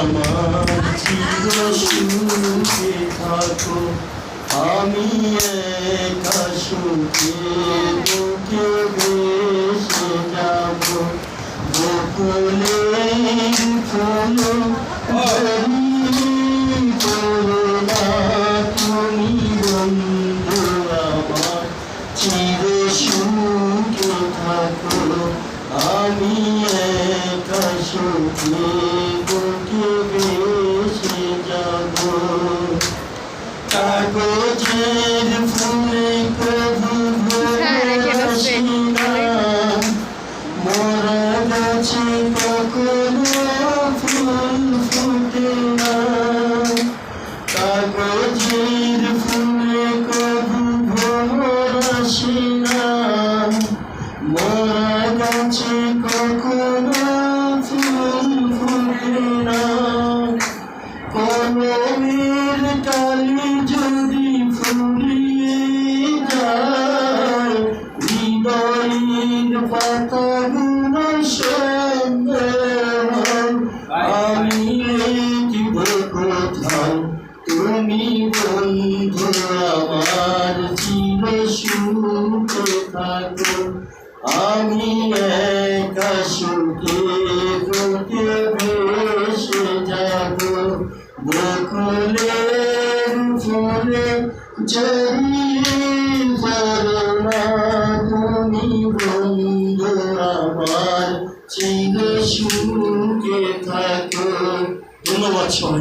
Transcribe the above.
আমার চির সুখে থাকো আমি একা সুখে বুকে ভেসে যাব বকুলের ফুল তুমি বন্ধু আমার চির সুখে থাকো আমি একা সুখে বুকে ভেসে যাব কাগজের ফুলে কবু ভোলাসি না মরা গাছে কখনো ফুল ফুটে না কাগজের ফুলে কবু ভোলাসি না মরা গাছে কখনো ফুল ফুটে না কলমের কালি যদি ফুরিয়ে যায় হৃদয়ের পাতাগুলো সন্দেহ আমি লিখিব কোথাও তুমি বন্ধু আমার চির সুখে থাকো আমি একা সুখে বুকে ভেসে যাব বকুলের ফুলে জড়িয়ে ঝরনা তুমি বন্ধু আমার চির সুখে থাকো। ধন্যবাদ সবাই।